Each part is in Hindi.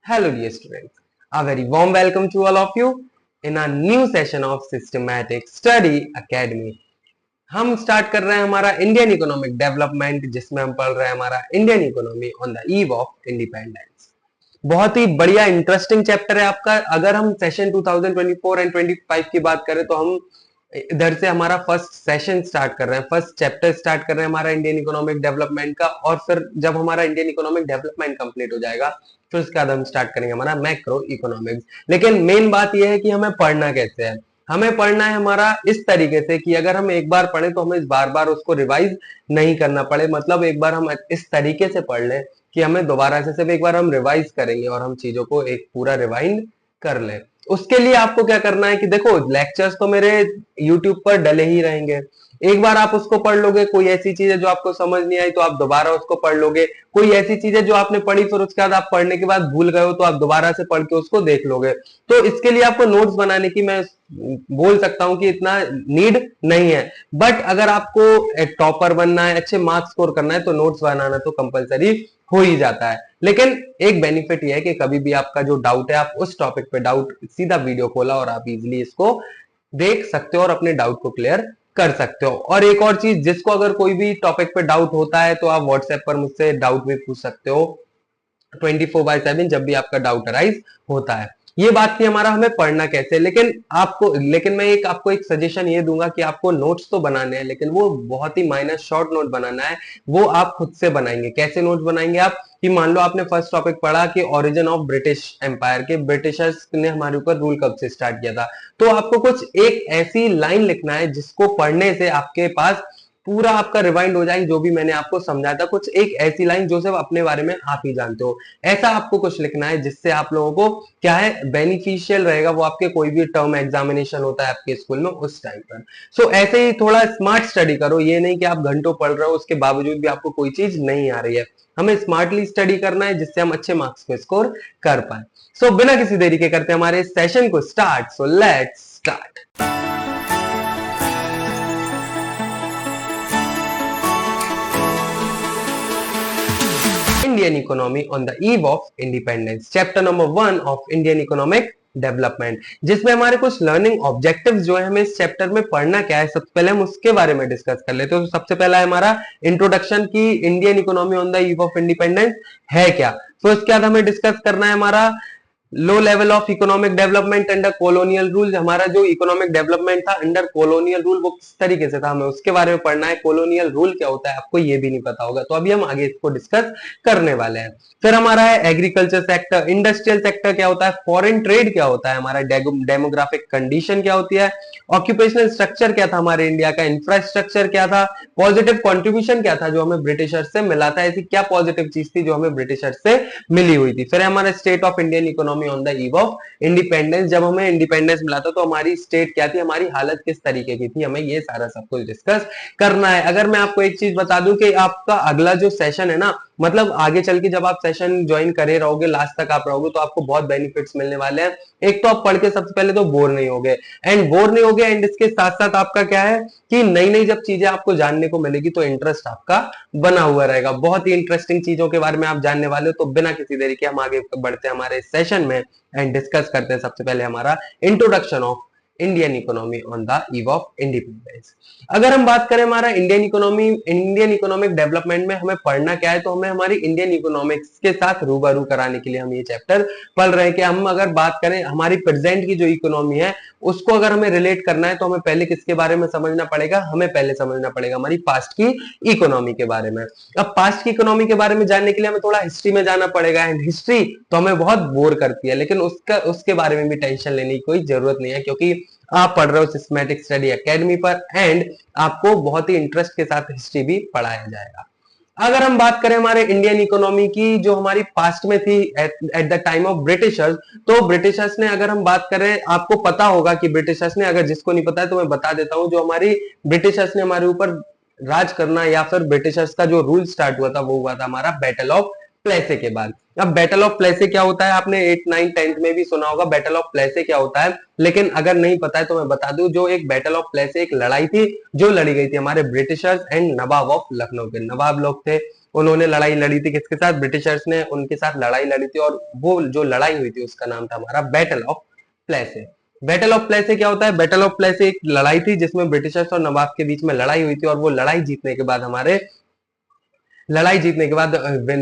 Hello dear students, a very warm welcome to all of you in a new session of Systematic Study Academy। हम स्टार्ट कर रहे हैं हमारा इंडियन इकोनॉमिक डेवलपमेंट, जिसमें हम पढ़ रहे हैं हमारा Indian economy on the eve of independence. बहुत ही बढ़िया इंटरेस्टिंग चैप्टर है आपका। अगर हम सेशन 2024 एंड 25 की बात करें तो हम इधर से हमारा फर्स्ट सेशन स्टार्ट कर रहे हैं, फर्स्ट चैप्टर स्टार्ट कर रहे हैं हमारा इंडियन इकोनॉमिक डेवलपमेंट का। और फिर जब हमारा इंडियन इकोनॉमिक डेवलपमेंट कंप्लीट हो जाएगा फिर उसके बाद हम स्टार्ट करेंगे हमारा मैक्रो इकोनॉमिक्स। लेकिन मेन बात यह है कि हमें पढ़ना कैसे है। हमें पढ़ना है हमारा इस तरीके से कि अगर हम एक बार पढ़े तो हमें बार बार उसको रिवाइज नहीं करना पड़े। मतलब एक बार हम इस तरीके से पढ़ लें कि हमें दोबारा से सिर्फ एक बार हम रिवाइज करेंगे और हम चीजों को एक पूरा रिवाइंड कर लें। उसके लिए आपको क्या करना है कि देखो, लेक्चर्स तो मेरे यूट्यूब पर डले ही रहेंगे। एक बार आप उसको पढ़ लोगे, कोई ऐसी चीज है जो आपको समझ नहीं आई तो आप दोबारा उसको पढ़ लोगे। कोई ऐसी चीज है जो आपने पढ़ी फिर उसके बाद आप पढ़ने के बाद भूल गए हो तो आप दोबारा से पढ़ के उसको देख लोगे। तो इसके लिए आपको नोट्स बनाने की मैं बोल सकता हूं कि इतना नीड नहीं है। बट अगर आपको एक टॉपर बनना है, अच्छे मार्क्स स्कोर करना है तो नोट्स बनाना तो कंपलसरी हो ही जाता है। लेकिन एक बेनिफिट यह है कि कभी भी आपका जो डाउट है, आप उस टॉपिक पे डाउट सीधा वीडियो खोला और आप इजीली इसको देख सकते हो और अपने डाउट को क्लियर कर सकते हो। और एक और चीज, जिसको अगर कोई भी टॉपिक पे डाउट होता है तो आप व्हाट्सएप पर मुझसे डाउट भी पूछ सकते हो 24/7 जब भी आपका डाउट अराइज होता है। ये बात थी हमारा हमें पढ़ना कैसे। लेकिन मैं आपको एक सजेशन ये दूंगा कि आपको नोट्स तो बनाने हैं, लेकिन वो बहुत ही माइनर शॉर्ट नोट बनाना है। वो आप खुद से बनाएंगे। कैसे नोट्स बनाएंगे आप कि मान लो आपने फर्स्ट टॉपिक पढ़ा कि ओरिजिन ऑफ ब्रिटिश एम्पायर के, ब्रिटिशर्स ने हमारे ऊपर रूल कब से स्टार्ट किया था। तो आपको कुछ एक ऐसी लाइन लिखना है जिसको पढ़ने से आपके पास पूरा आपका रिवाइंड हो जाएगी। जो भी मैंने आपको समझाया था, कुछ एक ऐसी लाइन जो सिर्फ अपने बारे में आप ही जानते हो, ऐसा आपको कुछ लिखना है जिससे आप लोगों को क्या है बेनिफिशियल रहेगा। वो आपके कोई भी टर्म एग्जामिनेशन होता है आपके स्कूल में उस टाइम पर। सो ऐसे ही थोड़ा स्मार्ट स्टडी करो। ये नहीं कि आप घंटों पढ़ रहे हो उसके बावजूद भी आपको कोई चीज नहीं आ रही है। हमें स्मार्टली स्टडी करना है जिससे हम अच्छे मार्क्स को स्कोर कर पाए। सो बिना किसी देरी के करते हैं हमारे सेशन को start. So let's start. Indian economy on the eve of independence, chapter number 1 of Indian economic development, जिसमें हमारे कुछ लर्निंग ऑब्जेक्टिव्स जो है हमें इस चैप्टर में पढ़ना क्या है, सबसे पहले हम उसके बारे में डिस्कस कर लेते हैं। तो सबसे पहला है हमारा इंट्रोडक्शन की Indian economy on the eve of independence है क्या। तो इसके बाद हमें डिस्कस करना है हमारा low level of economic development under colonial rule. हमारा जो इकोनॉमिक डेवलपमेंट था अंडर कॉलोनियल रूल वो किस तरीके से था, हमें उसके बारे में पढ़ना है। कॉलोनियल रूल क्या होता है आपको ये भी नहीं पता होगा, तो अभी हम आगे इसको डिस्कस करने वाले हैं। फिर हमारा है एग्रीकल्चर सेक्टर, इंडस्ट्रियल सेक्टर क्या होता है, फॉरेन ट्रेड क्या होता है, हमारा डेमोग्राफिक कंडीशन क्या होती है, ऑक्यूपेशनल स्ट्रक्चर क्या था हमारे इंडिया का, इंफ्रास्ट्रक्चर क्या था, पॉजिटिव कॉन्ट्रीब्यूशन क्या था जो हमें ब्रिटिशर्स से मिला था, ऐसी क्या पॉजिटिव चीज थी जो हमें ब्रिटिशर्स से मिली हुई थी। फिर हमारा state of Indian economy on the eve of independence, जब हमें इंडिपेंडेंस मिला था तो हमारी स्टेट क्या थी, हमारी हालत किस तरीके की थी, हमें ये सारा सब कुछ डिस्कस करना है। अगर मैं आपको एक चीज बता दूं कि आपका अगला जो सेशन है ना, मतलब आगे चल के जब आप सेशन ज्वाइन करे रहोगे, लास्ट तक आप रहोगे तो आपको बहुत बेनिफिट्स मिलने वाले हैं। एक तो आप पढ़ के सबसे पहले तो बोर नहीं होगे एंड इसके साथ साथ आपका क्या है कि नई नई जब चीजें आपको जानने को मिलेगी तो इंटरेस्ट आपका बना हुआ रहेगा। बहुत ही इंटरेस्टिंग चीजों के बारे में आप जानने वाले हो। तो बिना किसी देरी के हम आगे बढ़ते हैं हमारे सेशन में एंड डिस्कस करते हैं सबसे पहले हमारा introduction of Indian economy on the eve of independence. अगर हम बात करें हमारा इंडियन इकोनॉमिक डेवलपमेंट में हमें पढ़ना क्या है, तो हमें हमारी इंडियन इकोनॉमिक्स के साथ रूबरू कराने के लिए हम ये चैप्टर पढ़ रहे हैं कि हम अगर बात करें हमारी प्रेजेंट की जो इकोनॉमी है उसको अगर हमें रिलेट करना है तो हमें पहले किसके बारे में समझना पड़ेगा, हमें पहले समझना पड़ेगा हमारी पास्ट की इकोनॉमी के बारे में। अब पास्ट की इकोनॉमी के बारे में जानने के लिए हमें थोड़ा हिस्ट्री में जाना पड़ेगा एंड हिस्ट्री तो हमें बहुत बोर करती है, लेकिन उसके बारे में भी टेंशन लेने की कोई जरूरत नहीं है क्योंकि आप पढ़ रहे हो सिस्टमैटिक स्टडी एकेडमी पर एंड आपको बहुत ही इंटरेस्ट के साथ हिस्ट्री भी पढ़ाया जाएगा। अगर हम बात करें हमारे इंडियन इकोनॉमी की जो हमारी पास्ट में थी at the time of Britishers, तो ब्रिटिशर्स ने अगर हम बात करें, आपको पता होगा कि ब्रिटिशर्स ने, अगर जिसको नहीं पता है तो मैं बता देता हूं, जो हमारी ब्रिटिशर्स ने हमारे ऊपर राज करना या फिर ब्रिटिशर्स का जो रूल स्टार्ट हुआ था वो हुआ था हमारा बैटल ऑफ प्लेसे के बाद। अब बैटल ऑफ प्लेसे क्या होता है, आपने 8, 9, 10th में भी सुना होगा बैटल ऑफ प्लेसे क्या होता है, लेकिन अगर नहीं पता है तो मैं बता दूं, जो एक बैटल ऑफ प्लेसे एक लड़ाई थी जो लड़ी गई थी हमारे Britishers and Nawab of Lucknow के, नवाब लोग थे उन्होंने लड़ाई लड़ी थी किसके साथ? ब्रिटिशर्स ने उनके साथ लड़ाई लड़ी थी, और वो जो लड़ाई हुई थी उसका नाम था हमारा बैटल ऑफ प्लेसे। बैटल ऑफ प्लेसे क्या होता है? बैटल ऑफ प्लेसे एक लड़ाई थी जिसमें ब्रिटिशर्स और नवाब के बीच में लड़ाई हुई थी, और वो लड़ाई जीतने के बाद हमारे लड़ाई जीतने के बाद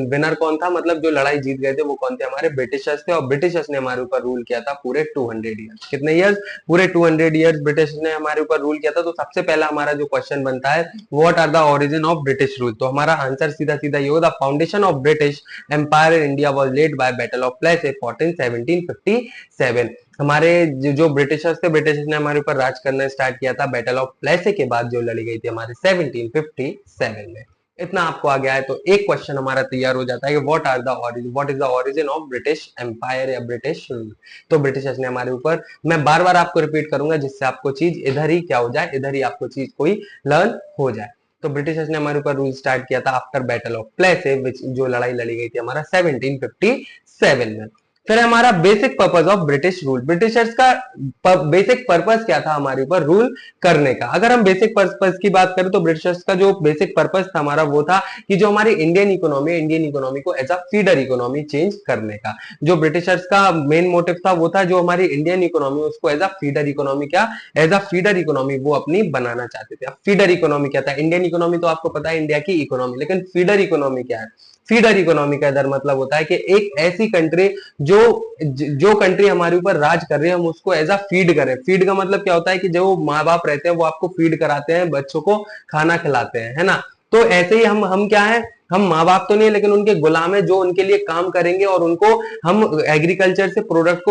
विनर कौन था? मतलब जो लड़ाई जीत गए थे वो कौन थे? हमारे ब्रिटिशर्स थे, और ब्रिटिशर्स ने हमारे ऊपर रूल किया था पूरे 200 ईयर्स। कितने ईयर्स? पूरे 200 ईयर्स ब्रिटिश ने हमारे ऊपर रूल किया था। तो सबसे पहला हमारा जो क्वेश्चन बनता है, what are the origin of British rule? तो हमारा आंसर सीधा सीधा ये होगा, the foundation of British empire in India was laid by battle of Plassey 1757। हमारे जो ब्रिटिशर्स थे, ब्रिटिशर्स ने हमारे ऊपर राज करना स्टार्ट किया था बैटल ऑफ प्लेसे के बाद, जो लड़ी गई थी हमारे 1757 में। इतना आपको आ गया है तो एक क्वेश्चन हमारा तैयार हो जाता है कि what is the origin of British empire या ब्रिटिश रूल। तो ब्रिटिशर्स ने हमारे ऊपर, मैं बार बार आपको रिपीट करूंगा जिससे आपको चीज इधर ही क्या हो जाए, इधर ही आपको चीज कोई लर्न हो जाए। तो ब्रिटिशर्स ने हमारे ऊपर रूल स्टार्ट किया था आफ्टर बैटल ऑफ प्लेसे, जो लड़ाई लड़ी गई थी हमारा 1757 में। फिर हमारा basic purpose of British rule, Britishers का बेसिक पर्पस क्या था हमारे ऊपर रूल करने का? अगर हम बेसिक पर्पस की बात करें तो ब्रिटिशर्स का जो बेसिक पर्पस था हमारा वो था कि जो हमारी इंडियन इकोनॉमी को as a feeder economy change करने का। जो ब्रिटिशर्स का मेन मोटिव था वो था जो हमारी इंडियन इकोनॉमी उसको एज अ फीडर इकोनॉमी, क्या एज अ फीडर इकोनॉमी वो अपनी बनाना चाहते थे। अब फीडर इकोनॉमी क्या था? इंडियन इकोनॉमी तो आपको पता है इंडिया की इकोनॉमी, लेकिन फीडर इकोनॉमी क्या है? फीडर इकोनॉमी का इधर मतलब होता है कि एक ऐसी कंट्री जो जो कंट्री हमारे ऊपर राज कर रही है हम उसको एज अ फीड करें। फीड का मतलब क्या होता है कि जो माँ बाप रहते हैं वो आपको फीड कराते हैं, बच्चों को खाना खिलाते हैं, है ना? तो ऐसे ही हम क्या है, हम माँ बाप तो नहीं लेकिन उनके गुलाम है जो उनके लिए काम करेंगे, और उनको हम एग्रीकल्चर से प्रोडक्ट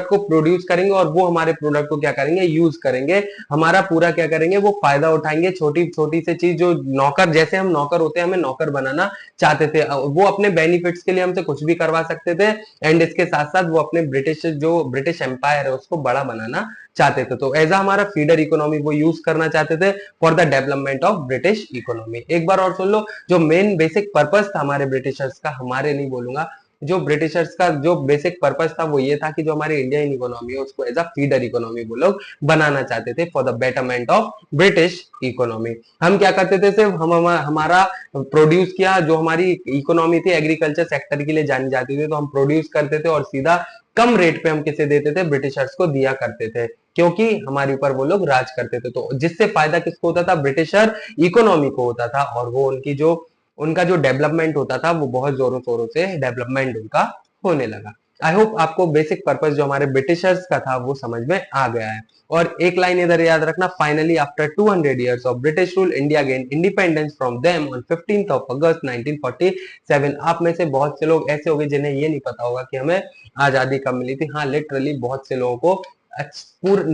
को प्रोड्यूस करेंगे, और वो हमारे प्रोडक्ट को क्या करेंगे, यूज करेंगे, हमारा पूरा क्या करेंगे, वो फायदा उठाएंगे। छोटी छोटी से चीज जो नौकर, जैसे हम नौकर होते हैं हमें नौकर बनाना चाहते थे, वो अपने बेनिफिट्स के लिए हमसे कुछ भी करवा सकते थे, एंड इसके साथ साथ वो अपने ब्रिटिश एम्पायर है उसको बड़ा बनाना चाहते थे। तो एज हमारा फीडर इकोनॉमी वो यूज करना चाहते थे for the development of British economy. एक बार और सुन लो, जो मेन बेसिक पर्पस था हमारे ब्रिटिशर्स का, हमारे नहीं बोलूंगा, जो ब्रिटिशर्स का जो बेसिक पर्पस था वो ये था कि जो हमारी इंडियन इकोनॉमी है उसको एज अ फीडर इकोनॉमी वो लोग बनाना चाहते थे for the betterment of British economy. हम क्या करते थे, सिर्फ हमारा प्रोड्यूस किया, जो हमारी इकोनॉमी थी एग्रीकल्चर सेक्टर के लिए जानी जाती थी, तो हम प्रोड्यूस करते थे और सीधा कम रेट पे हम किसे देते थे, ब्रिटिशर्स को दिया करते थे, क्योंकि हमारे ऊपर वो लोग राज करते थे। तो जिससे फायदा किसको होता था, ब्रिटिशर इकोनॉमी को होता था, और वो उनका जो डेवलपमेंट होता था वो बहुत जोरों शोरों से डेवलपमेंट उनका होने लगा। आई होप आपको बेसिक पर्पस जो हमारे ब्रिटिशर्स का था वो समझ में आ गया है। और एक लाइन इधर याद रखना, finally after 200 years of British rule India gain independence from them on 15th of August 1947। आप में से बहुत से लोग ऐसे होंगे जिन्हें ये नहीं पता होगा कि हमें आजादी कब मिली थी। हाँ, लिटरली बहुत से लोगों को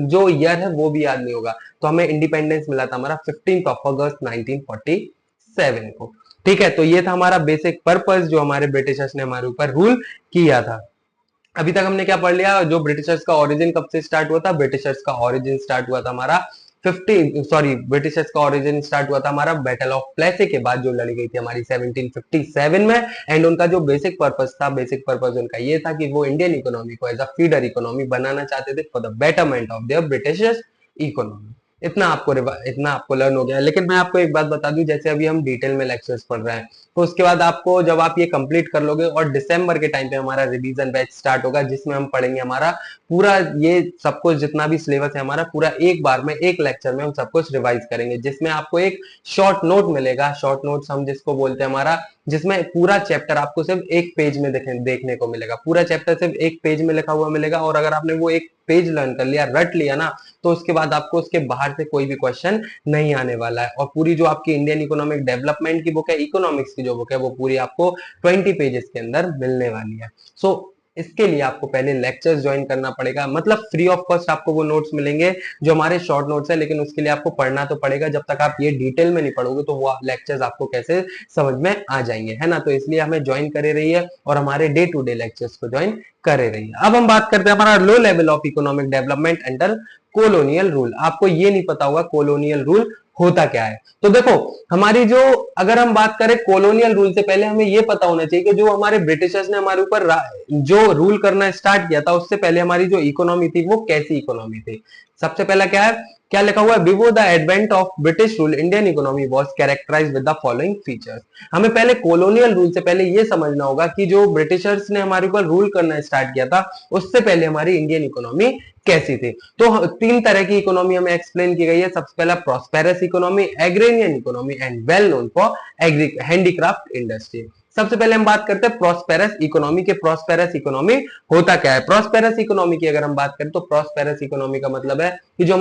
जो ईयर है वो भी याद नहीं होगा। तो हमें इंडिपेंडेंस मिला था हमारा 15th of August 1947 को। ठीक है, तो ये था हमारा बेसिक पर्पस जो हमारे ब्रिटिशर्स ने हमारे ऊपर रूल किया था। अभी तक हमने क्या पढ़ लिया, जो ब्रिटिशर्स का ओरिजिन कब से स्टार्ट हुआ था? ब्रिटिशर्स का ओरिजिन स्टार्ट हुआ था हमारा ब्रिटिशर्स का ओरिजिन स्टार्ट हुआ था हमारा बैटल ऑफ प्लेसे के बाद, जो लड़ी गई थी हमारी 1757 में। एंड उनका जो बेसिक पर्पस था, बेसिक पर्पस उनका ये था कि वो इंडियन इकोनॉमी को एज अ फीडर इकोनॉमी बनाना चाहते थे for the betterment of their British economy. इतना आपको लर्न हो गया। लेकिन मैं आपको एक बात बता दूं, जैसे अभी हम डिटेल में लेक्चर्स पढ़ रहे हैं, तो उसके बाद आपको जब आप ये कंप्लीट कर लोगे और दिसंबर के टाइम पे हमारा रिवीजन बैच स्टार्ट होगा, जिसमें हम पढ़ेंगे हमारा पूरा ये सब कुछ जितना भी सिलेबस है हमारा पूरा एक बार में एक लेक्चर में हम सब कुछ रिवाइज करेंगे, जिसमें आपको एक शॉर्ट नोट मिलेगा। शॉर्ट नोट्स हम जिसको बोलते हैं हमारा, जिसमें पूरा चैप्टर आपको सिर्फ एक पेज में देखने को मिलेगा। पूरा चैप्टर सिर्फ एक पेज में लिखा हुआ मिलेगा, और अगर आपने वो एक पेज लर्न कर लिया, रट लिया ना, तो उसके बाद आपको उसके बाहर से कोई भी क्वेश्चन नहीं आने वाला है। और पूरी जो आपकी इंडियन इकोनॉमिक डेवलपमेंट की बुक है, इकोनॉमिक्स की जो बुक है, वो पूरी आपको 20 पेजेस के अंदर मिलने वाली है। सो इसके लिए आपको पहले लेक्चर्स ज्वाइन करना पड़ेगा, मतलब फ्री ऑफ कॉस्ट आपको वो नोट्स मिलेंगे जो हमारे शॉर्ट नोट्स है, लेकिन उसके लिए आपको पढ़ना तो पड़ेगा। जब तक आप ये डिटेल में नहीं पढ़ोगे तो वो लेक्चर्स आपको कैसे समझ में आ जाएंगे, है ना? तो इसलिए हमें ज्वाइन करे रहिए और हमारे डे टू डे लेक्चर्स को ज्वाइन करे रहिए। अब हम बात करते हैं हमारा low level of economic development under colonial rule. आपको ये नहीं पता होगा कोलोनियल रूल होता क्या है। तो देखो, हमारी जो अगर हम बात करें कोलोनियल रूल से पहले हमें ये पता होना चाहिए कि जो हमारे ब्रिटिशर्स ने हमारे ऊपर जो रूल करना स्टार्ट किया था, उससे पहले हमारी जो इकोनॉमी थी वो कैसी इकोनॉमी थी। सबसे पहला क्या है, क्या लिखा हुआ है, before the advent of British rule Indian economy was characterised with the following features. हमें पहले कॉलोनियल रूल से पहले ये समझना होगा कि जो ब्रिटिशर्स ने हमारे ऊपर रूल करना स्टार्ट किया था उससे पहले हमारी इंडियन इकोनॉमी कैसी थी। तो तीन तरह की इकोनॉमी हमें एक्सप्लेन की गई है। सबसे पहला prosperous economy, agrarian economy and well known for handicraft industry. सबसे पहले हम बात करते हैं प्रॉस्पेरस इकोनॉमी के। प्रॉस्पेरस इकोनॉमी होता क्या है? प्रॉस्पेरस इकोनॉमी की अगर हम बात करें तो प्रॉस्पेरस इकोनॉमी का मतलब है कि जो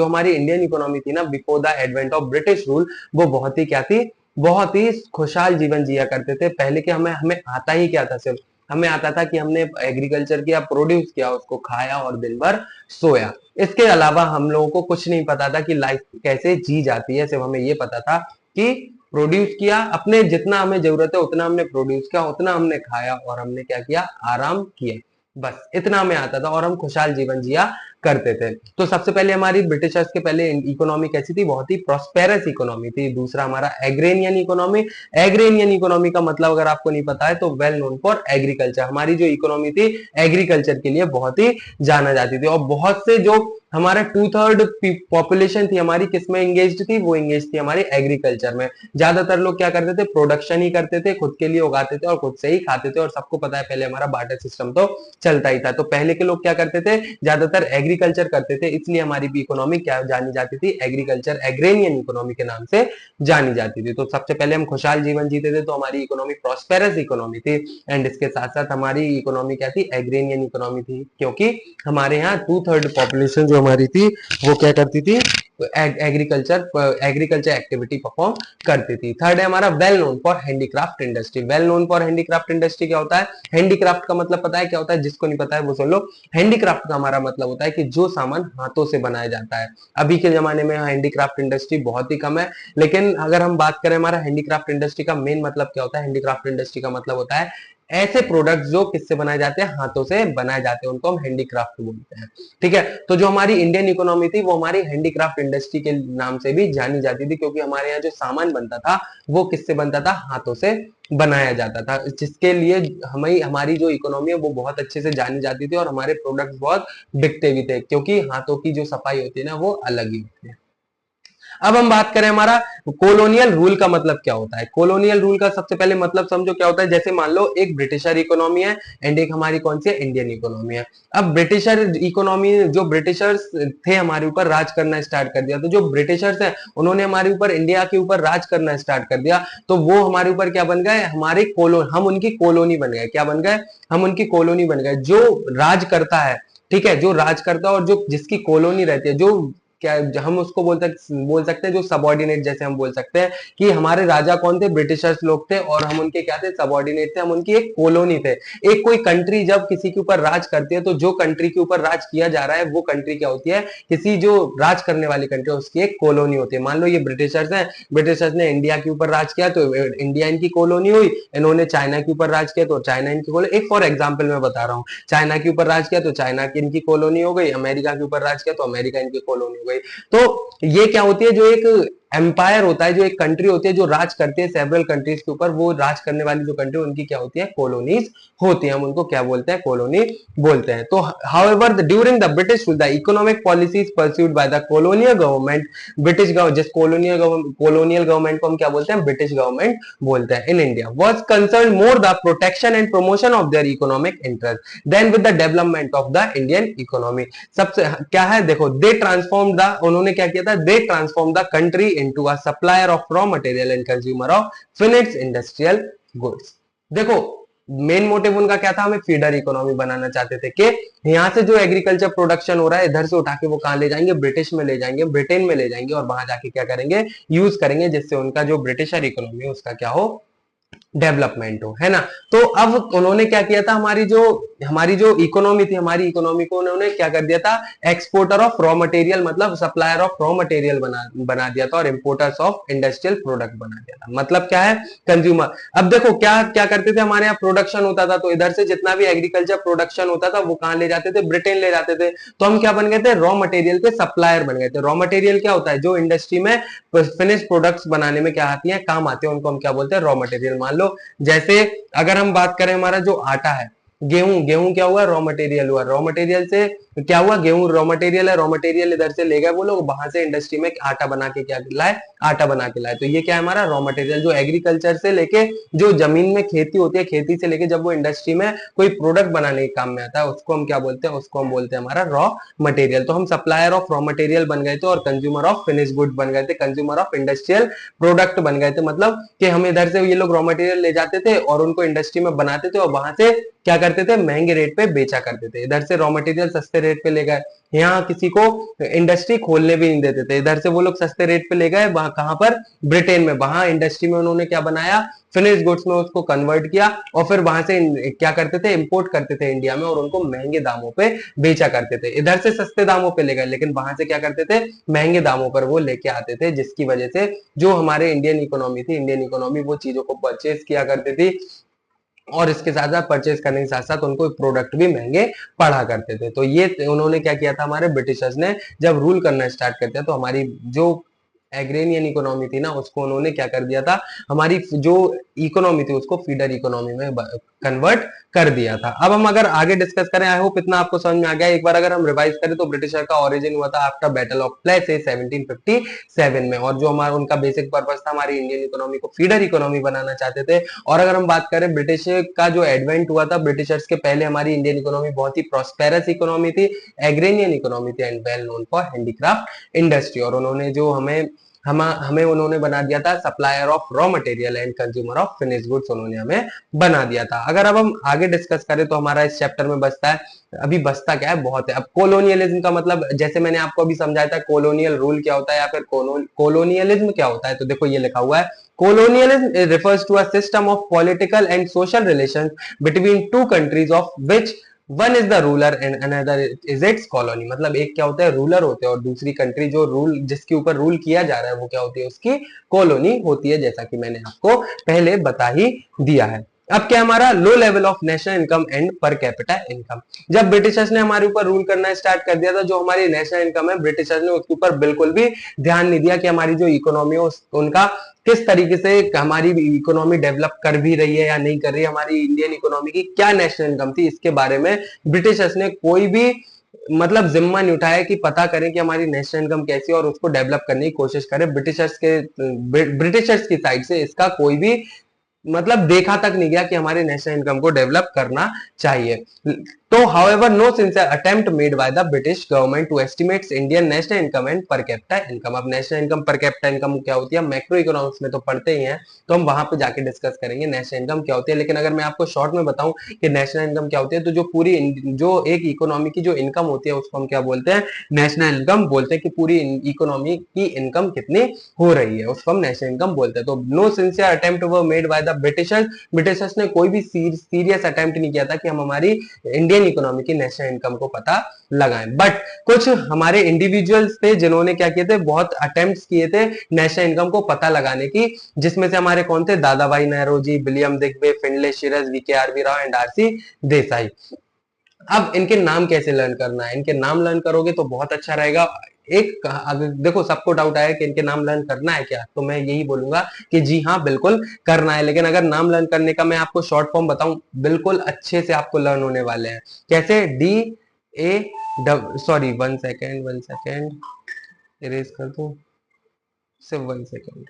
हमारी इंडियन इकोनॉमी थी ना before the advent of British rule, वो बहुत ही क्या थी, बहुत ही खुशहाल जीवन जिया करते थे। पहले के हमें हमें आता ही क्या था, सिर्फ हमें आता था कि हमने एग्रीकल्चर किया, प्रोड्यूस किया, उसको खाया और दिन भर सोया। इसके अलावा हम लोगों को कुछ नहीं पता था कि लाइफ कैसे जी जाती है। सिर्फ हमें ये पता था कि प्रोड्यूस किया, अपने जितना हमें जरूरत है उतना हमने प्रोड्यूस किया, उतना हमने खाया और हमने क्या किया, आराम किया। बस इतना हमें आता था और हम खुशहाल जीवन जिया करते थे। तो सबसे पहले हमारी ब्रिटिशर्स के पहले इकोनॉमी कैसी थी? बहुत ही प्रॉस्पेरस इकोनॉमी थी। दूसरा हमारा एग्रेनियन इकोनॉमी। एग्रेनियन इकोनॉमी का मतलब अगर आपको नहीं पता है तो वेल नोन फॉर एग्रीकल्चर। हमारी जो इकोनॉमी थी एग्रीकल्चर के लिए बहुत ही जाना जाती थी और बहुत से जो हमारा 2/3 पॉपुलेशन थी हमारी किसमें एंगेज्ड थी? वो एंगेज थी हमारी एग्रीकल्चर में। ज्यादातर लोग क्या करते थे? प्रोडक्शन ही करते थे, खुद के लिए उगाते थे और खुद से ही खाते थे। और सबको पता है पहले हमारा बार्टर सिस्टम तो चलता ही था। तो पहले के लोग क्या करते थे? ज्यादातर एग्रीकल्चर करते थे, इसलिए हमारी भी इकोनॉमी क्या जानी जाती थी? एग्रीकल्चर, एग्रेनियन इकोनॉमी के नाम से जानी जाती थी। तो सबसे पहले हम खुशहाल जीवन जीते थे तो हमारी इकोनॉमी प्रॉस्पेरस इकोनॉमी थी। एंड इसके साथ साथ हमारी इकोनॉमी क्या थी? एग्रेनियन इकोनॉमी थी, क्योंकि हमारे यहाँ 2/3 पॉपुलेशन जो हमारी थी वो क्या करती थी? एग्रीकल्चर एक्टिविटी परफॉर्म करती थी। थर्ड है हमारा well known for handicraft industry. Well known for handicraft industry क्या होता है? हैंडीक्राफ्ट का मतलब पता है क्या होता है? जिसको नहीं पता है वो सुन लो। हैंडीक्राफ्ट का हमारा मतलब होता है कि जो सामान हाथों से बनाया जाता है। अभी के जमाने में हैंडीक्राफ्ट इंडस्ट्री बहुत ही कम है, लेकिन अगर हम बात करें हमारा हैंडीक्राफ्ट इंडस्ट्री का मेन मतलब क्या होता है? हैंडीक्राफ्ट इंडस्ट्री का मतलब होता है ऐसे प्रोडक्ट्स जो किससे बनाए जाते हैं? हाथों से बनाए जाते हैं, उनको हम हैंडीक्राफ्ट बोलते हैं। ठीक है, तो जो हमारी इंडियन इकोनॉमी थी वो हमारी हैंडीक्राफ्ट इंडस्ट्री के नाम से भी जानी जाती थी, क्योंकि हमारे यहाँ जो सामान बनता था वो किससे बनता था? हाथों से बनाया जाता था, जिसके लिए हमें हमारी जो इकोनॉमी है वो बहुत अच्छे से जानी जाती थी और हमारे प्रोडक्ट्स बहुत बिकते भी थे, क्योंकि हाथों की जो सफाई होती है ना वो अलग ही होती है। अब हम बात करें हमारा कॉलोनियल रूल का मतलब क्या होता है। कॉलोनियल रूल का सबसे पहले मतलब समझो क्या होता है। जैसे मान लो एक ब्रिटिशर इकोनॉमी है एंड एक हमारी कौन सी है? इंडियन इकोनॉमी है। अब ब्रिटिशर इकोनॉमी, जो ब्रिटिशर्स थे हमारे ऊपर राज करना स्टार्ट कर दिया, तो जो ब्रिटिशर्स हैं उन्होंने हमारे ऊपर, इंडिया के ऊपर राज करना स्टार्ट कर दिया, तो वो हमारे ऊपर क्या बन गए? हमारे हम उनकी कॉलोनी बन गए। क्या बन गए? हम उनकी कॉलोनी बन गए। जो राज करता है, ठीक है, जो राज करता है और जो जिसकी कॉलोनी रहती है, जो क्या हम उसको बोल सकते हैं जो सबऑर्डिनेट, जैसे हम बोल सकते हैं कि हमारे राजा कौन थे? ब्रिटिशर्स लोग थे और हम उनके क्या थे? सबऑर्डिनेट थे, हम उनकी एक कॉलोनी थे। एक कोई कंट्री जब किसी के ऊपर राज करती है तो जो कंट्री के ऊपर राज किया जा रहा है वो कंट्री क्या होती है? किसी जो राज करने वाली कंट्री उसकी एक कॉलोनी होती है। मान लो ये ब्रिटिशर्स हैं, ब्रिटिशर्स ने इंडिया के ऊपर राज किया तो इंडिया इनकी कॉलोनी हुई। इन्होंने चाइना के ऊपर राज किया तो चाइना इनकी कॉलोनी। एक फॉर एग्जाम्पल मैं बता रहा हूँ, चाइना के ऊपर राज किया तो चाइना की इनकी कॉलोनी हो गई, अमेरिका के ऊपर राज किया तो अमेरिका इनकी कॉलोनी हो गई। तो ये क्या होती है? जो एक एम्पायर होता है, जो एक कंट्री होती है जो राज करती है सेवरल कंट्रीज के ऊपर, वो राज करने वाली जो कंट्री उनकी क्या होती है? कॉलोनीज होती है। हम उनको क्या बोलते हैं? कॉलोनी बोलते हैं। तो however during the British rule the economic policies pursued by the colonial government, British जिस कॉलोनियल गवर्नमेंट को हम क्या बोलते हैं? ब्रिटिश गवर्नमेंट बोलते हैं। In India was concern more the protection and promotion of their economic interest than with the development of the Indian economy. सबसे क्या है देखो, दे ट्रांसफॉर्म द, उन्होंने क्या किया था? They transform the country into a supplier of raw material and consumer of finished industrial goods. देखो मेन मोटिव उनका क्या था? हमें फीडर इकोनॉमी बनाना चाहते थे कि यहाँ से जो एग्रीकल्चर प्रोडक्शन हो रहा है इधर से उठा के वो कहां ले जाएंगे? ब्रिटिश में ले जाएंगे, ब्रिटेन में ले जाएंगे और वहां जाके क्या करेंगे? यूज करेंगे, जिससे उनका जो ब्रिटिशर इकोनॉमी है उसका क्या हो? डेवलपमेंट हो, है ना। तो अब उन्होंने क्या किया था? हमारी जो इकोनॉमी थी, हमारी इकोनॉमी को उन्होंने क्या कर दिया था? एक्सपोर्टर ऑफ रॉ मटेरियल, मतलब सप्लायर ऑफ रॉ मटेरियल बना दिया था और इंपोर्टर्स ऑफ इंडस्ट्रियल प्रोडक्ट बना दिया था। मतलब क्या है? कंज्यूमर। अब देखो क्या क्या करते थे, हमारे यहाँ प्रोडक्शन होता था तो इधर से जितना भी एग्रीकल्चर प्रोडक्शन होता था वो कहां ले जाते थे? ब्रिटेन ले जाते थे। तो हम क्या बन गए थे? रॉ मटेरियल के सप्लायर बन गए थे। रॉ मटेरियल क्या होता है? जो इंडस्ट्री में फिनिश प्रोडक्ट्स बनाने में क्या आती है? काम आते हैं, उनको हम क्या बोलते हैं? Raw material. मान लो जैसे अगर हम बात करें हमारा जो आटा है, गेहूं, गेहूं क्या हुआ? रॉ मटेरियल हुआ। रॉ मटेरियल से क्या हुआ, गेहूं रॉ मटेरियल है, रॉ मटेरियल इधर से ले गए वो लोग, वहां से इंडस्ट्री में आटा बना के क्या लाए, आटा बना के लाए। तो ये क्या है हमारा रॉ मटेरियल, जो एग्रीकल्चर से लेके जो जमीन में खेती होती है, खेती से लेके जब वो इंडस्ट्री में कोई प्रोडक्ट बनाने के काम में आता है, उसको हम क्या बोलते हैं, उसको हम बोलते हैं हमारा रॉ मटेरियल। तो हम सप्लायर ऑफ रॉ मटेरियल बन गए थे और कंज्यूमर ऑफ फिनिश गुड बन गए थे, कंज्यूमर ऑफ इंडस्ट्रियल प्रोडक्ट बन गए थे। मतलब कि हम इधर से ये लोग रॉ मटेरियल ले जाते थे और उनको इंडस्ट्री में बनाते थे और वहां से क्या करते थे, महंगे रेट पे बेचा करते थे। इधर से रॉ मटेरियल सस्ते रेट पे ले गए, यहाँ किसी को इंडस्ट्री खोलने भी नहीं देते थे, इधर से वो लोग सस्ते रेट पे ले गए, वहां कहां पर, ब्रिटेन में, वहां इंडस्ट्री में उन्होंने क्या बनाया, फिनिश गुड्स में उसको कन्वर्ट किया और फिर वहां से क्या करते थे, इंपोर्ट करते थे इंडिया में और उनको महंगे दामों पे बेचा करते थे। इधर से सस्ते दामों पे ले गए लेकिन वहां से क्या करते थे, महंगे दामों पर वो लेके आते थे, जिसकी वजह से जो हमारे इंडियन इकोनॉमी थी, इंडियन इकोनॉमी वो चीजों को परचेज किया करती थी और इसके साथ साथ परचेज करने के साथ साथ उनको प्रोडक्ट भी महंगे पड़ा करते थे। तो ये उन्होंने क्या किया था, हमारे ब्रिटिशर्स ने जब रूल करना स्टार्ट कर दिया तो हमारी जो एग्रेनियन इकोनॉमी थी ना, उसको उन्होंने क्या कर दिया था, हमारी जो इकोनॉमी थी उसको फीडर इकोनॉमी में कन्वर्ट कर दिया था। अब हम अगर आगे डिस्कस करें, आई होप इतना आपको समझ में आ गया। एक बार अगर हम रिवाइज करें तो ब्रिटिशर का ओरिजिन हुआ था आफ्टर बैटल ऑफ प्लेसी 1757 में, और जो हमारा उनका बेसिक पर्पस था, हमारी इंडियन इकोनॉमी को फीडर इकोनॉमी बनाना चाहते थे। और अगर हम बात करें ब्रिटिश का जो एडवेंट हुआ था, ब्रिटिशर्स के पहले हमारी इंडियन इकोनॉमी बहुत ही प्रॉस्पेरस इकोनॉमी थी, एग्रेनियन इकोनॉमी थी and well known for handicraft industry. और उन्होंने जो हमें उन्होंने बना दिया था supplier of raw material and consumer of finish goods, उन्होंने हमें बना दिया था। अगर अब हम आगे डिस्कस करें तो हमारा इस चैप्टर में बचता है, अभी बचता क्या है, बहुत है। अब कोलोनियलिज्म का मतलब, जैसे मैंने आपको अभी समझाया था कोलोनियल रूल क्या होता है या फिर कोलोनियलिज्म क्या होता है, तो देखो ये लिखा हुआ है, colonialism refers to a system of political and social relations between two countries of which one is the ruler and another is it's colony. मतलब एक क्या होता है, रूलर होते हैं और दूसरी कंट्री जो रूल, जिसके ऊपर रूल किया जा रहा है वो क्या होती है, उसकी कॉलोनी होती है, जैसा कि मैंने आपको पहले बता ही दिया है। अब क्या हमारा low level of national income and per capita income. जब ब्रिटिशर्स ने हमारे ऊपर रूल करना स्टार्ट कर दिया था, जो हमारी नेशनल इनकम है, ब्रिटिशर्स ने उसके ऊपर बिल्कुल भी ध्यान नहीं दिया कि हमारी जो इकोनॉमी है उनका किस तरीके से हमारी इकोनॉमी डेवलप कर भी रही है या नहीं कर रही है, हमारी इंडियन इकोनॉमी की क्या नेशनल इनकम थी, इसके बारे में ब्रिटिशर्स ने कोई भी मतलब जिम्मा नहीं उठाया कि पता करें कि हमारी नेशनल इनकम कैसी है और उसको डेवलप करने की कोशिश करें। ब्रिटिशर्स की साइड से इसका कोई भी मतलब देखा तक नहीं गया कि हमारे नेशनल इनकम को डेवलप करना चाहिए। तो however no sincere attempt made by the British government to estimate Indian national income and per capita income। अब national income per capita income क्या होती है, मैक्रो इकोनॉमिक्स में तो पढ़ते ही हैं, तो हम वहां पे जाके डिस्कस करेंगे नेशनल इनकम क्या होती है। लेकिन अगर मैं आपको शॉर्ट में बताऊं कि नेशनल इनकम क्या होती है, तो जो पूरी जो एक इकोनॉमी की जो इनकम होती है उसको हम क्या बोलते हैं, नेशनल इनकम बोलते हैं, कि पूरी इकोनॉमी की इनकम कितनी हो रही है उसको हम नेशनल इनकम बोलते हैं। तो no sincere attempt were made by the Britishers ने कोई भी सीरियस अटेम्प्ट नहीं किया था कि हम हमारी इंडियन इकोनॉमी की नेशनल इनकम को पता लगाएं। बट कुछ हमारे इंडिविजुअल्स थे जिन्होंने क्या किए थे, बहुत अटेम्प्ट्स किए थे नेशनल इनकम को पता लगाने की, जिसमें से हमारे कौन थे, Dadabhai Nehru, William Digby, Findlay Shirras, VK Rao and RC Desai. अब इनके नाम कैसे लर्न करना है, इनके नाम लर्न करोगे तो बहुत अच्छा रहेगा। एक अगर देखो सबको डाउट आया कि इनके नाम लर्न करना है क्या, तो मैं यही बोलूंगा कि जी हाँ बिल्कुल करना है। लेकिन अगर नाम लर्न करने का मैं आपको शॉर्ट फॉर्म बताऊं, बिल्कुल अच्छे से आपको लर्न होने वाले हैं। कैसे, D A sorry one second erase कर दो, सिर्फ 1 सेकेंड।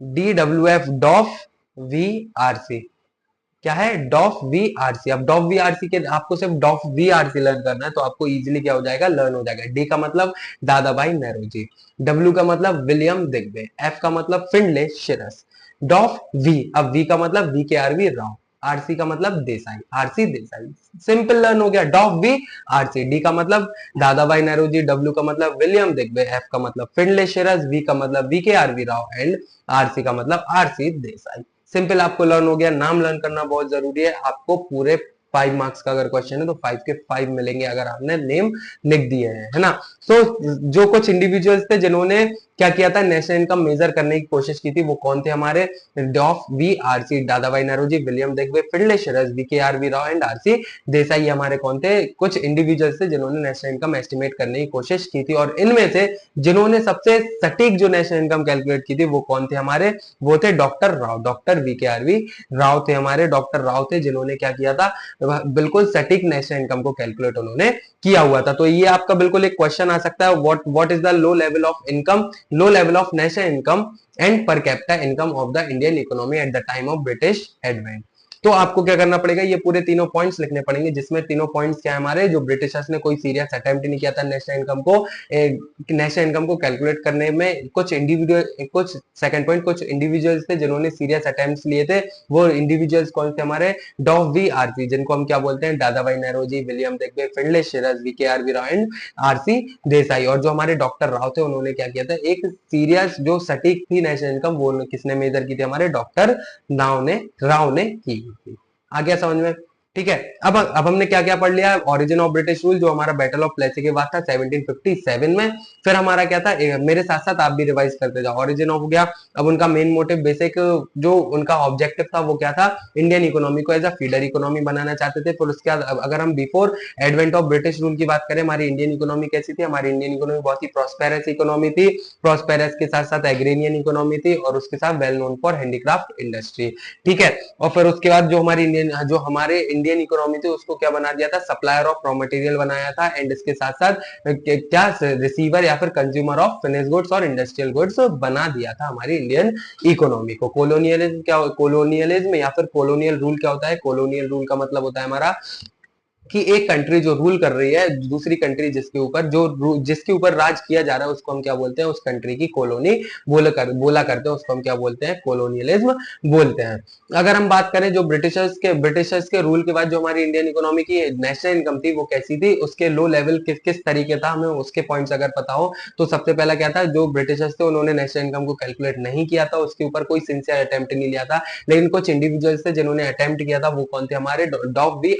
DWF डॉफ वी आर सी, क्या है, डॉफ वी आर सी। अब डॉफ वी आर सी के आपको सिर्फ डॉफ वी आर सी लर्न करना है तो आपको इजीली क्या हो जाएगा, लर्न हो जाएगा। डी का मतलब दादा भाई नेहरू जी, डब्ल्यू का मतलब विलियम दिग्बे, एफ का मतलब फिनले शिरस, डॉफ वी, अब वी का मतलब वी राव, आरसी का मतलब Desai, RC Desai. Simple learn हो गया, डॉफ वी आरसी। डी का मतलब दादा भाई नेहरू जी, डब्ल्यू का मतलब विलियम दिग्बे, एफ का मतलब फिनले शिरस, वी का मतलब वी राव एंड आरसी का मतलब आरसी देसाई। सिंपल आपको लर्न हो गया। नाम लर्न करना बहुत जरूरी है, आपको पूरे 5 मार्क्स का अगर क्वेश्चन है तो 5 के 5 मिलेंगे अगर आपने नेम लिख दिए हैं, है ना। सो जो कुछ इंडिविजुअल्स थे जिन्होंने क्या किया था, नेशनल इनकम मेजर करने की कोशिश की थी, वो कौन थे हमारे, डॉफ V R C, Dadabhai Naoroji, William Digby, Findlay Shirras, V K R V Rao and R C Desai, हमारे कौन थे, कुछ इंडिविजुअल्स थे जिन्होंने नेशनल इनकम एस्टिमेट करने की कोशिश की थी। और इनमें से जिन्होंने सबसे सटीक जो नेशनल इनकम कैलकुलेट की थी वो कौन थे हमारे, वो थे doctor Rao, doctor V K R V Rao थे हमारे, डॉक्टर राव थे जिन्होंने क्या किया था, बिल्कुल सटीक नेशनल इनकम को कैलकुलेट उन्होंने किया हुआ था। तो ये आपका बिल्कुल एक क्वेश्चन आ सकता है, what is the low level of income, low level of national income and per capita income of the Indian economy at the time of British advent. तो आपको क्या करना पड़ेगा, ये पूरे तीनों पॉइंट्स लिखने पड़ेंगे, जिसमें तीनों पॉइंट्स क्या है हमारे, जो ब्रिटिशर्स ने कोई सीरियस अटेम्प्ट नहीं किया था नेशनल इनकम को कैलकुलेट करने में। कुछ इंडिविजुअल, कुछ सेकंड पॉइंट, कुछ इंडिविजुअल्स थे जिन्होंने सीरियस अटेम्प्ट्स लिए थे। वो इंडिविजुअल्स कौन थे हमारे, डॉफ वी आर सी, जिनको हम क्या बोलते हैं, Dadabhai Naoroji, William Digby, Findlay Shirras, V K R V Rao and R C Desai. और जो हमारे डॉक्टर राव थे उन्होंने क्या किया था, एक सीरियस जो सटीक थी नेशनल इनकम, वो किसने मेजर की थी, हमारे डॉक्टर राव ने की थी। आ गया समझ में? ठीक है। अब हमने क्या क्या पढ़ लिया, ओरिजिन ऑफ ब्रिटिश रूल जो हमारा बैटल ऑफ प्लेसी के बाद था 1757 में। फिर हमारा क्या था, मेरे साथ साथ आप भी रिवाइज करते जाओ। ओरिजिन ऑफ हो गया। अब उनका मेन मोटिव, बेसिक जो उनका ऑब्जेक्टिव था वो क्या था, इंडियन इकोनॉमी को एज अ फीडर इकोनॉमी बनाना चाहते थे। फिर उसके बाद अगर हम before advent of British rule की बात करें, हमारी इंडियन इकोनॉमी कैसी थी, हमारी इंडियन इकोनॉमी बहुत ही प्रॉस्पेरस इकोनॉमी थी। प्रॉस्पेरस के साथ साथ एग्रेरियन इकोनॉमी थी, और उसके साथ well known for handicraft industry. ठीक है। और फिर उसके बाद जो हमारे इंडियन इकोनॉमी थी उसको क्या बना दिया था, सप्लायर ऑफ रॉ मटेरियल बनाया था, एंड इसके साथ साथ क्या रिसीवर या फिर कंज्यूमर ऑफ फिनिश गुड्स और इंडस्ट्रियल गुड्स बना दिया था हमारी इंडियन इकोनॉमी को। कोलोनियलिज्म या फिर कोलोनियल रूल क्या होता है, कोलोनियल रूल का मतलब होता है हमारा कि एक कंट्री जो रूल कर रही है दूसरी कंट्री जिसके ऊपर राज किया जा रहा है उसको हम क्या बोलते हैं, उस कंट्री की कॉलोनी बोला करते हैं, उसको हम क्या बोलते हैं, कॉलोनियलिज्म बोलते हैं। अगर हम बात करें जो ब्रिटिशर्स के रूल के बाद जो हमारी इंडियन इकोनॉमी की नेशनल इनकम थी वो कैसी थी, उसके लो लेवल किस तरीके था, हमें उसके पॉइंट्स अगर पता हो तो सबसे पहला क्या था, जो ब्रिटिशर्स थे उन्होंने नेशनल इनकम को कैलकुलेट नहीं किया था, उसके ऊपर कोई सिंसियर अटेम्प्ट नहीं लिया था। लेकिन कुछ इंडिविजुअल्स थे जिन्होंने अटेम्प्ट किया था, वो कौन थे हमारे, डॉफ वी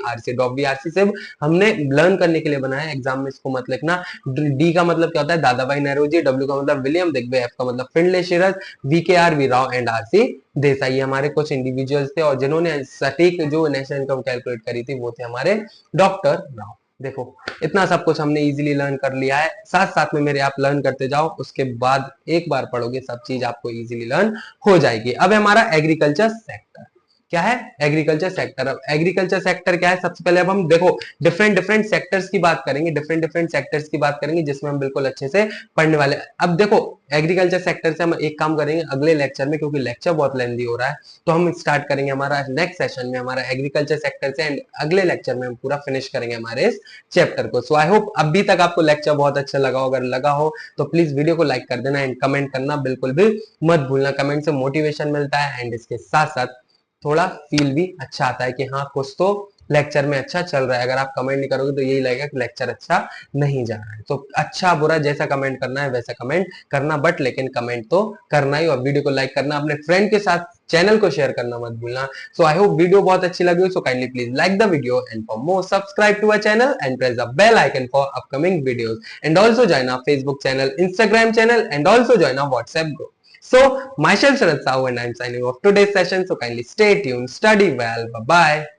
आर सी सिर्फ हमने लर्न करने के लिए बनाया, एग्जाम में इसको मत लिखना। डी का मतलब क्या होता है, दादाभाई नौरोजी, डब्ल्यू का मतलब विलियम देगवे, एफ का मतलब Findlay Shirras, V K R V Rao and R C Desai, हमारे कुछ इंडिविजुअल्स थे। और जिन्होंने सटीक जो नेशनल इनकम कैलकुलेट करी थी वो थे हमारे डॉक्टर राव। देखो इतना सब कुछ हमने इजीली लर्न कर लिया है, साथ साथ में मेरे आप लर्न करते जाओ, उसके बाद एक बार पढ़ोगे सब चीज आपको इजीली लर्न हो जाएगी। अब हमारा एग्रीकल्चर सेक्टर क्या है, एग्रीकल्चर सेक्टर। अब एग्रीकल्चर सेक्टर क्या है, सबसे पहले अब हम देखो डिफरेंट सेक्टर्स की बात करेंगे, डिफरेंट सेक्टर्स की बात करेंगे जिसमें हम बिल्कुल अच्छे से पढ़ने वाले। अब देखो एग्रीकल्चर सेक्टर से हम एक काम करेंगे अगले लेक्चर में, क्योंकि लेक्चर बहुत लेंदी हो रहा है, तो हम स्टार्ट करेंगे हमारा नेक्स्ट सेशन में हमारा एग्रीकल्चर सेक्टर से, एंड अगले लेक्चर में हम पूरा फिनिश करेंगे हमारे इस चैप्टर को। सो आई होप अभी तक आपको लेक्चर बहुत अच्छा लगा हो, अगर लगा हो तो प्लीज वीडियो को लाइक कर देना, एंड कमेंट करना बिल्कुल भी मत भूलना। कमेंट से मोटिवेशन मिलता है, एंड इसके साथ साथ थोड़ा फील भी अच्छा आता है कि हाँ कुछ तो लेक्चर में अच्छा चल रहा है। अगर आप कमेंट नहीं करोगे तो यही लगेगा कि लेक्चर अच्छा नहीं जा रहा है। तो अच्छा बुरा जैसा कमेंट करना है वैसा कमेंट करना, बट लेकिन कमेंट तो करना ही, और वीडियो को लाइक करना, अपने फ्रेंड के साथ चैनल को शेयर करना मत भूलना। सो आई होप वीडियो बहुत अच्छी लगी, so kindly please like the video, and for more subscribe to our channel and press the bell icon for upcoming videos, and also join our Facebook channel, Instagram channel, and also join our WhatsApp group. So, myself Sharad Sahu and I'm signing off today's session. So kindly stay tuned, study well. Bye bye.